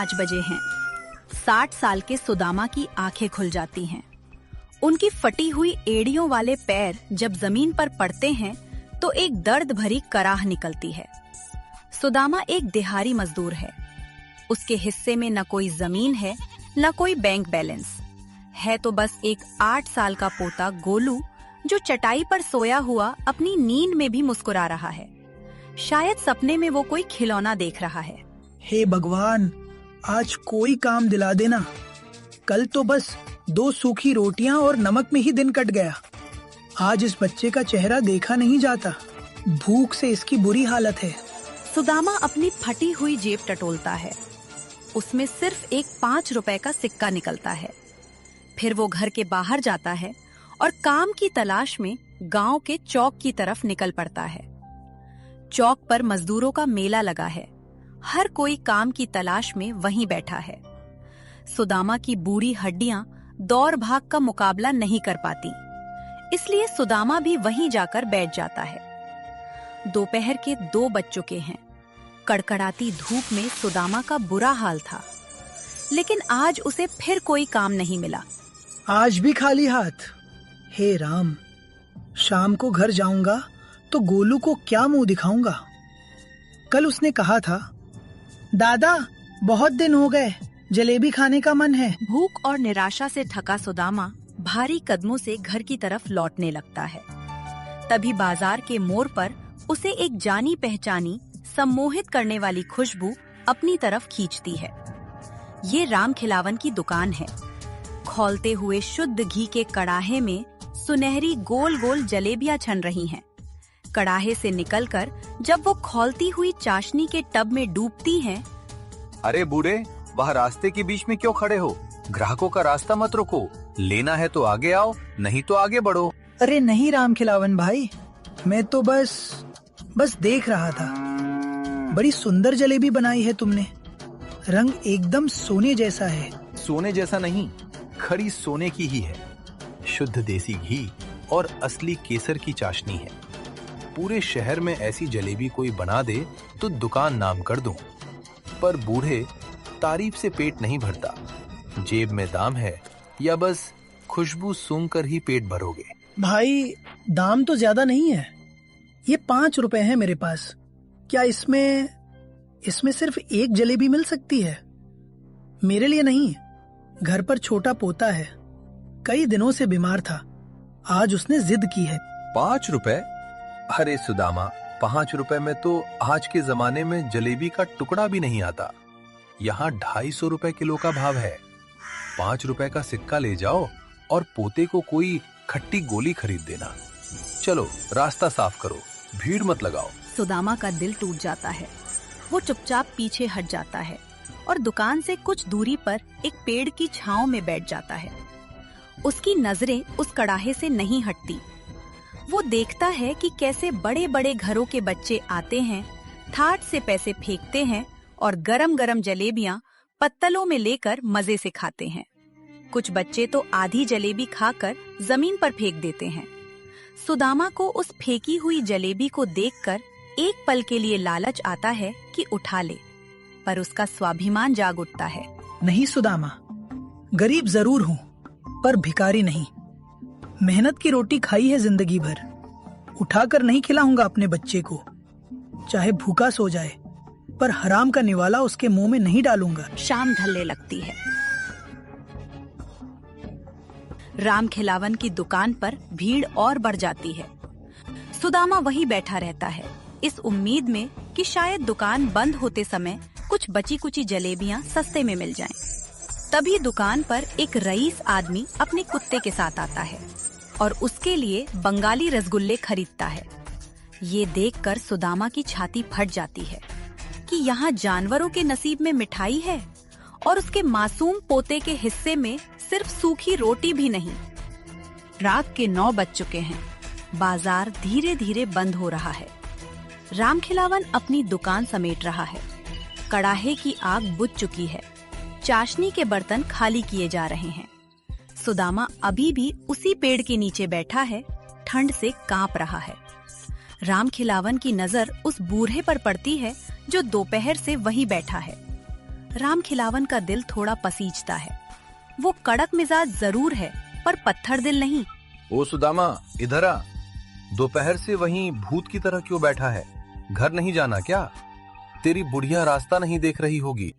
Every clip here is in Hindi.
5 बजे हैं। 60 साल के सुदामा की आंखें खुल जाती हैं। उनकी फटी हुई एड़ियों वाले पैर जब जमीन पर पड़ते हैं तो एक दर्द भरी कराह निकलती है। सुदामा एक दिहाड़ी मजदूर है। उसके हिस्से में न कोई जमीन है, न कोई बैंक बैलेंस है, तो बस एक 8 साल का पोता गोलू जो चटाई पर सोया हुआ अपनी नींद में भी मुस्कुरा रहा है। शायद सपने में वो कोई खिलौना देख रहा है। हे भगवान, आज कोई काम दिला देना। कल तो बस 2 सूखी रोटियां और नमक में ही दिन कट गया। आज इस बच्चे का चेहरा देखा नहीं जाता। भूख से इसकी बुरी हालत है। सुदामा अपनी फटी हुई जेब टटोलता है। उसमें सिर्फ एक 5 रुपए का सिक्का निकलता है। फिर वो घर के बाहर जाता है और काम की तलाश में गांव के चौक की तरफ निकल पड़ता है। चौक पर मजदूरों का मेला लगा है। हर कोई काम की तलाश में वहीं बैठा है। सुदामा की बूढ़ी हड्डियां दौड़ भाग का मुकाबला नहीं कर पाती, इसलिए सुदामा भी वहीं जाकर बैठ जाता है। दोपहर के 2 बज चुके हैं। कड़कड़ाती धूप में सुदामा का बुरा हाल था, लेकिन आज उसे फिर कोई काम नहीं मिला। आज भी खाली हाथ। हे राम, शाम को घर जाऊंगा तो गोलू को क्या मुंह दिखाऊंगा। कल उसने कहा था, दादा बहुत दिन हो गए, जलेबी खाने का मन है। भूख और निराशा से थका सुदामा भारी कदमों से घर की तरफ लौटने लगता है। तभी बाजार के मोड़ पर उसे एक जानी पहचानी सम्मोहित करने वाली खुशबू अपनी तरफ खींचती है। ये राम खिलावन की दुकान है। खौलते हुए शुद्ध घी के कड़ाहे में सुनहरी गोल गोल जलेबियां छन रही हैं। कड़ाहे से निकलकर जब वो खौलती हुई चाशनी के टब में डूबती हैं। अरे बूढ़े, वह रास्ते के बीच में क्यों खड़े हो? ग्राहकों का रास्ता मत रोको। लेना है तो आगे आओ, नहीं तो आगे बढ़ो। अरे नहीं राम खिलावन भाई, मैं तो बस देख रहा था। बड़ी सुंदर जलेबी बनाई है तुमने। रंग एकदम सोने जैसा है। सोने जैसा नहीं, खरी सोने की ही है। शुद्ध देसी घी और असली केसर की चाशनी है। पूरे शहर में ऐसी जलेबी कोई बना दे तो दुकान नाम कर दूं। पर बूढ़े, तारीफ से पेट नहीं भरता। जेब में दाम है या बस खुशबू सूंघकर ही पेट भरोगे? भाई, दाम तो ज्यादा नहीं है। ये 5 रुपए है मेरे पास। क्या इसमें सिर्फ एक जलेबी मिल सकती है? मेरे लिए नहीं, घर पर छोटा पोता है। कई दिनों से बीमार था। आज उसने जिद की है। 5 रुपए? अरे सुदामा, 5 रुपए में तो आज के जमाने में जलेबी का टुकड़ा भी नहीं आता। यहाँ 250 रुपए किलो का भाव है। 5 रुपए का सिक्का ले जाओ और पोते को कोई खट्टी गोली खरीद देना। चलो रास्ता साफ करो, भीड़ मत लगाओ। सुदामा का दिल टूट जाता है। वो चुपचाप पीछे हट जाता है और दुकान से कुछ दूरी पर एक पेड़ की छांव में बैठ जाता है। उसकी नजरें उस कड़ाहे से नहीं हटती। वो देखता है कि कैसे बड़े बड़े घरों के बच्चे आते हैं, थाट से पैसे फेंकते हैं और गरम गरम जलेबियां पत्तलों में लेकर मजे से खाते हैं। कुछ बच्चे तो आधी जलेबी खाकर जमीन पर फेंक देते हैं। सुदामा को उस फेंकी हुई जलेबी को देखकर एक पल के लिए लालच आता है कि उठा ले, पर उसका स्वाभिमान जाग उठता है। नहीं सुदामा, गरीब जरूर हूँ पर भिखारी नहीं। मेहनत की रोटी खाई है जिंदगी भर। उठाकर नहीं खिलाऊंगा अपने बच्चे को, चाहे भूखा सो जाए, पर हराम का निवाला उसके मुंह में नहीं डालूंगा। शाम ढलने लगती है। राम खिलावन की दुकान पर भीड़ और बढ़ जाती है। सुदामा वहीं बैठा रहता है, इस उम्मीद में कि शायद दुकान बंद होते समय कुछ बची कुची जलेबियां सस्ते में मिल जाएं। तभी दुकान पर एक रईस आदमी अपने कुत्ते के साथ आता है और उसके लिए बंगाली रसगुल्ले खरीदता है। ये देखकर सुदामा की छाती फट जाती है कि यहाँ जानवरों के नसीब में मिठाई है और उसके मासूम पोते के हिस्से में सिर्फ सूखी रोटी भी नहीं। रात के 9 बज चुके हैं। बाजार धीरे धीरे बंद हो रहा है। राम खिलावन अपनी दुकान समेट रहा है। कड़ाहे की आग बुझ चुकी है। चाशनी के बर्तन खाली किए जा रहे हैं। सुदामा अभी भी उसी पेड़ के नीचे बैठा है, ठंड से कांप रहा है। राम खिलावन की नजर उस बूढ़े पर पड़ती है जो दोपहर से वहीं बैठा है। राम खिलावन का दिल थोड़ा पसीजता है। वो कड़क मिजाज जरूर है, पर पत्थर दिल नहीं। ओ सुदामा, इधर आ। दोपहर से वहीं भूत की तरह क्यों बैठा है? घर नहीं जाना क्या? तेरी बुढ़िया रास्ता नहीं देख रही होगी।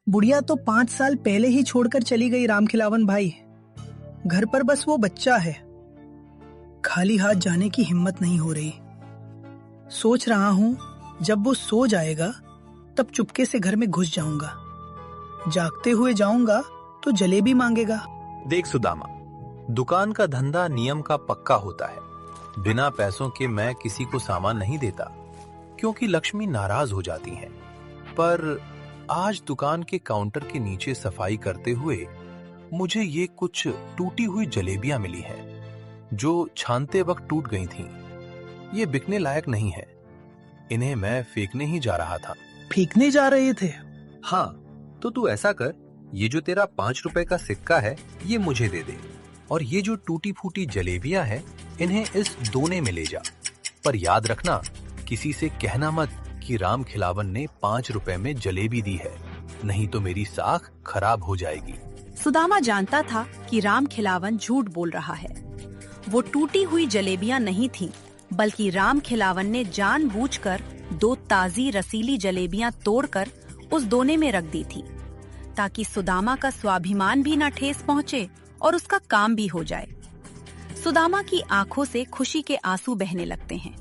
बुढ़िया तो 5 साल पहले ही छोड़कर चली गई राम खिलावन भाई। घर पर बस वो बच्चा है। खाली हाथ जाने की हिम्मत नहीं हो रही। सोच रहा हूँ जब वो सो जाएगा तब चुपके से घर में घुस जाऊंगा। जागते हुए जाऊंगा तो जलेबी मांगेगा। देख सुदामा, दुकान का धंधा नियम का पक्का होता है। बिना पैसों के मैं किसी को सामान नहीं देता, क्योंकि लक्ष्मी नाराज हो जाती हैं। पर आज दुकान के काउंटर के नीचे सफाई करते हुए मुझे ये कुछ टूटी हुई जलेबियां मिली हैं, जो छानते वक्त टूट गई थीं। ये बिकने लायक नहीं है। इन्हें मैं फेंकने ही जा रहा था। फेंकने जा रहे थे? हाँ, तो तू ऐसा कर, ये जो तेरा 5 रुपए का सिक्का है ये मुझे दे दे, और ये जो टूटी फूटी जलेबियां हैं इन्हें इस दोने में ले जा। पर याद रखना, किसी से कहना मत कि राम खिलावन ने 5 रुपए में जलेबी दी है, नहीं तो मेरी साख खराब हो जाएगी। सुदामा जानता था कि राम खिलावन झूठ बोल रहा है। वो टूटी हुई जलेबियां नहीं थीं, बल्कि राम खिलावन ने जानबूझकर 2 ताजी रसीली जलेबियां तोड़कर उस दोने में रख दी थी, ताकि सुदामा का स्वाभिमान भी न ठेस पहुंचे और उसका काम भी हो जाए। सुदामा की आंखों से खुशी के आंसू बहने लगते हैं।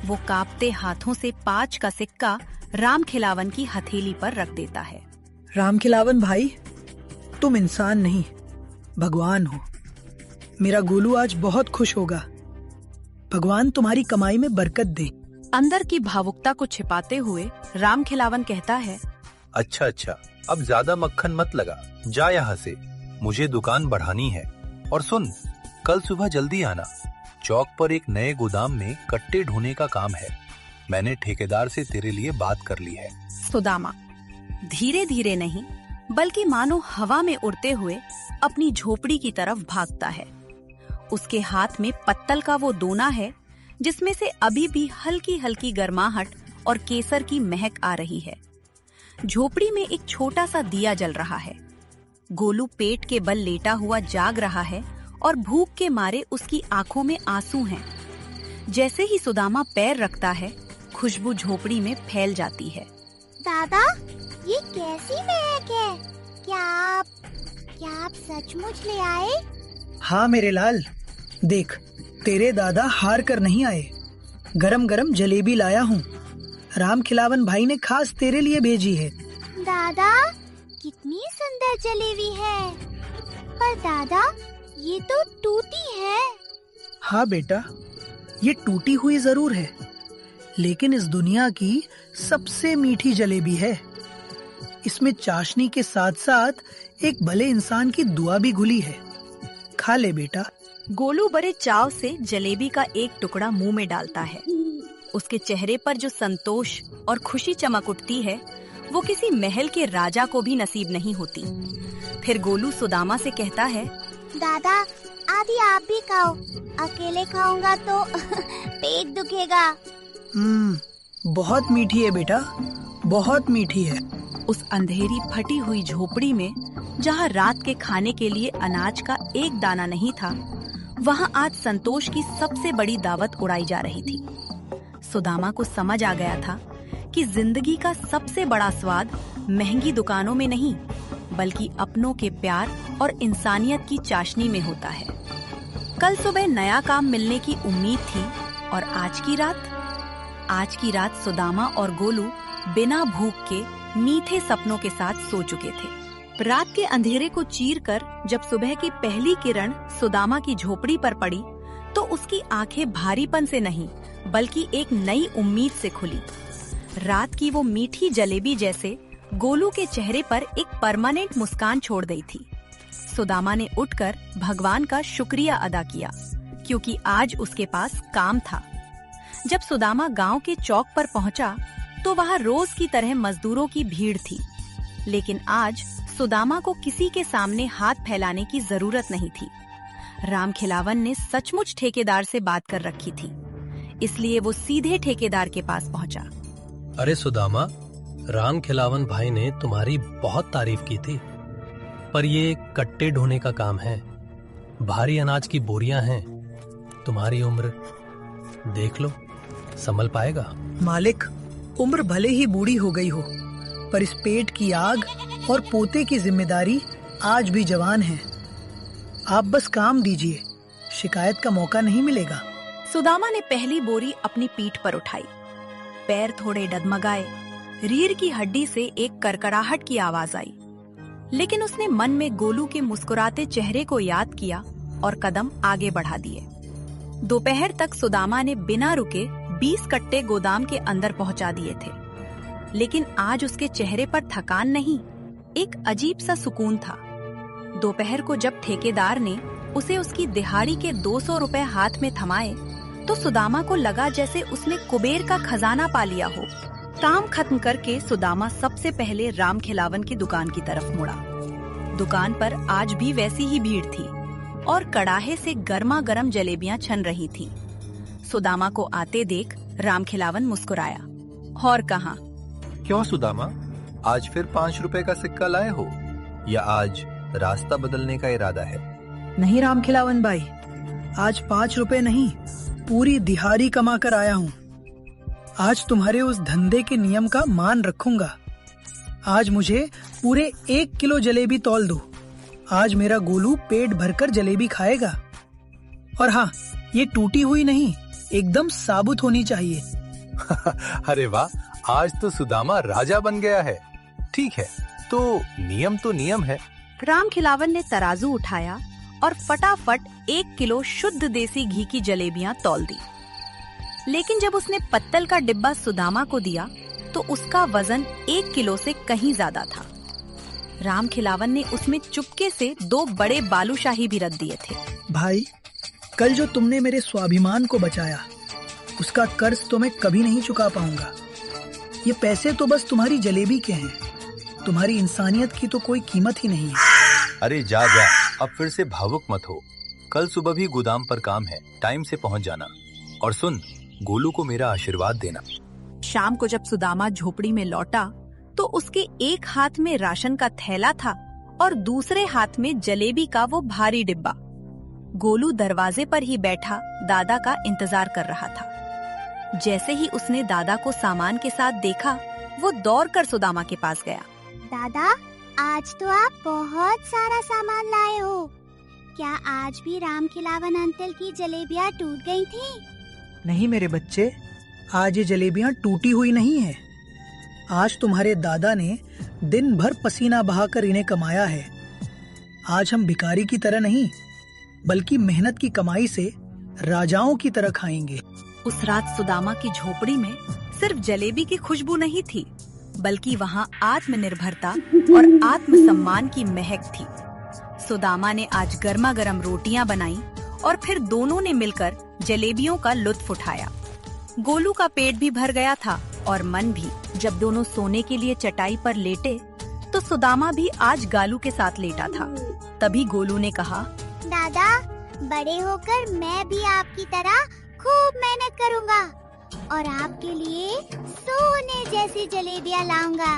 वो कांपते हाथों से 5 का सिक्का राम खिलावन की हथेली पर रख देता है। राम खिलावन भाई, तुम इंसान नहीं, भगवान हो। मेरा गोलू आज बहुत खुश होगा। भगवान तुम्हारी कमाई में बरकत दे। अंदर की भावुकता को छिपाते हुए राम खिलावन कहता है, अच्छा, अब ज्यादा मक्खन मत लगा, जा यहाँ से। मुझे दुकान बढ़ानी है। और सुन, कल सुबह जल्दी आना। चौक पर एक नए गोदाम में कट्टे ढोने का काम है। मैंने ठेकेदार से तेरे लिए बात कर ली है। सुदामा धीरे धीरे नहीं, बल्कि मानो हवा में उड़ते हुए अपनी झोपड़ी की तरफ भागता है। उसके हाथ में पत्तल का वो दोना है, जिसमें से अभी भी हल्की हल्की गर्माहट और केसर की महक आ रही है। झोपड़ी में एक छोटा सा दिया जल रहा है। गोलू पेट के बल लेटा हुआ जाग रहा है और भूख के मारे उसकी आंखों में आंसू हैं। जैसे ही सुदामा पैर रखता है, खुशबू झोपड़ी में फैल जाती है। दादा, ये कैसी महक है? क्या आप सचमुच ले आए? हाँ मेरे लाल, देख, तेरे दादा हार कर नहीं आए। गरम गरम जलेबी लाया हूँ। राम खिलावन भाई ने खास तेरे लिए भेजी है। दादा, कितनी सुंदर जलेबी है। पर दादा, ये तो टूटी है। हाँ बेटा, ये टूटी हुई जरूर है, लेकिन इस दुनिया की सबसे मीठी जलेबी है। इसमें चाशनी के साथ साथ एक भले इंसान की दुआ भी घुली है। खा ले बेटा। गोलू बड़े चाव से जलेबी का एक टुकड़ा मुंह में डालता है। उसके चेहरे पर जो संतोष और खुशी चमक उठती है, वो किसी महल के राजा को भी नसीब नहीं होती। फिर गोलू सुदामा से कहता है, दादा, आधी आप भी खाओ। अकेले खाऊंगा तो पेट दुखेगा। बहुत मीठी है बेटा, बहुत मीठी है। उस अंधेरी फटी हुई झोपड़ी में, जहाँ रात के खाने के लिए अनाज का एक दाना नहीं था, वहाँ आज संतोष की सबसे बड़ी दावत उड़ाई जा रही थी। सुदामा को समझ आ गया था कि जिंदगी का सबसे बड़ा स्वाद महंगी दुकानों में नहीं, बल्कि अपनों के प्यार और इंसानियत की चाशनी में होता है। कल सुबह नया काम मिलने की उम्मीद थी, और आज की रात सुदामा और गोलू बिना भूख के मीठे सपनों के साथ सो चुके थे। रात के अंधेरे को चीरकर जब सुबह की पहली किरण सुदामा की झोपड़ी पर पड़ी, तो उसकी आंखें भारीपन से नहीं, बल्कि एक नई उम्मीद से खुली। रात की वो मीठी जलेबी जैसे गोलू के चेहरे पर एक परमानेंट मुस्कान छोड़ गई थी। सुदामा ने उठकर भगवान का शुक्रिया अदा किया, क्योंकि आज उसके पास काम था। जब सुदामा गांव के चौक पर पहुंचा, तो वहां रोज की तरह मजदूरों की भीड़ थी। लेकिन आज सुदामा को किसी के सामने हाथ फैलाने की जरूरत नहीं थी। राम खिलावन ने सचमुच ठेकेदार से बात कर रखी थी, इसलिए वो सीधे ठेकेदार के पास पहुंचा। अरे सुदामा, राम खिलावन भाई ने तुम्हारी बहुत तारीफ की थी, पर ये कट्टे ढोने का काम है। भारी अनाज की बोरियां हैं। तुम्हारी उम्र देख लो, संभल पाएगा? मालिक, उम्र भले ही बूढ़ी हो गई हो, पर इस पेट की आग और पोते की जिम्मेदारी आज भी जवान है। आप बस काम दीजिए, शिकायत का मौका नहीं मिलेगा। सुदामा ने पहली बोरी अपनी पीठ पर उठाई। पैर थोड़े डगमगाए, रीढ़ की हड्डी से एक करकराहट की आवाज आई, लेकिन उसने मन में गोलू के मुस्कुराते चेहरे को याद किया और कदम आगे बढ़ा दिए। दोपहर तक सुदामा ने बिना रुके 20 कट्टे गोदाम के अंदर पहुंचा दिए थे, लेकिन आज उसके चेहरे पर थकान नहीं, एक अजीब सा सुकून था। दोपहर को जब ठेकेदार ने उसे उसकी दिहाड़ी के 200 रुपए हाथ में थमाए, तो सुदामा को लगा जैसे उसने कुबेर का खजाना पा लिया हो। काम खत्म करके सुदामा सबसे पहले राम खिलावन की दुकान की तरफ मुड़ा। दुकान पर आज भी वैसी ही भीड़ थी और कड़ाहे से गर्मा गर्म जलेबियां छन रही थीं। सुदामा को आते देख राम खिलावन मुस्कुराया। और कहा, क्यों सुदामा, आज फिर 5 रुपए का सिक्का लाए हो या आज रास्ता बदलने का इरादा है? नहीं राम खिलावन भाई, आज 5 रुपए नहीं, पूरी दिहाड़ी कमा कर आया हूँ। आज तुम्हारे उस धंधे के नियम का मान रखूंगा। आज मुझे पूरे 1 किलो जलेबी तौल दो। आज मेरा गोलू पेट भरकर जलेबी खाएगा। और हाँ, ये टूटी हुई नहीं, एकदम साबुत होनी चाहिए। अरे वाह, आज तो सुदामा राजा बन गया है। ठीक है, तो नियम है। राम खिलावन ने तराजू उठाया और फटाफट 1 किलो शुद्ध देसी घी की जलेबियां तौल दी। लेकिन जब उसने पत्तल का डिब्बा सुदामा को दिया, तो उसका वजन 1 किलो से कहीं ज्यादा था। राम खिलावन ने उसमें चुपके से 2 बड़े बालूशाही भी रख दिए थे। भाई, कल जो तुमने मेरे स्वाभिमान को बचाया, उसका कर्ज तो मैं कभी नहीं चुका पाऊंगा। ये पैसे तो बस तुम्हारी जलेबी के हैं, तुम्हारी इंसानियत की तो कोई कीमत ही नहीं है। अरे जा, अब फिर से भावुक मत हो। कल सुबह भी गोदाम पर काम है, टाइम से पहुंच जाना। और सुन, गोलू को मेरा आशीर्वाद देना। शाम को जब सुदामा झोपड़ी में लौटा, तो उसके एक हाथ में राशन का थैला था और दूसरे हाथ में जलेबी का वो भारी डिब्बा। गोलू दरवाजे पर ही बैठा दादा का इंतजार कर रहा था। जैसे ही उसने दादा को सामान के साथ देखा, वो दौड़कर सुदामा के पास गया। दादा, आज तो आप बहुत सारा सामान लाए हो। क्या आज भी राम खिलावन अंकल की जलेबियां टूट गई थी? नहीं मेरे बच्चे, आज ये जलेबियां टूटी हुई नहीं है। आज तुम्हारे दादा ने दिन भर पसीना बहाकर इन्हें कमाया है। आज हम भिखारी की तरह नहीं, बल्कि मेहनत की कमाई से राजाओं की तरह खाएंगे। उस रात सुदामा की झोपड़ी में सिर्फ जलेबी की खुशबू नहीं थी, बल्कि वहाँ आत्मनिर्भरता और आत्मसम्मान की महक थी। सुदामा ने आज गर्मा गर्म रोटियां बनाई और फिर दोनों ने मिलकर जलेबियों का लुत्फ उठाया। गोलू का पेट भी भर गया था और मन भी। जब दोनों सोने के लिए चटाई पर लेटे, तो सुदामा भी आज गालू के साथ लेटा था। तभी गोलू ने कहा, दादा, बड़े होकर मैं भी आपकी तरह खूब मेहनत करूँगा और आपके लिए सोने जैसी जलेबियां लाऊंगा।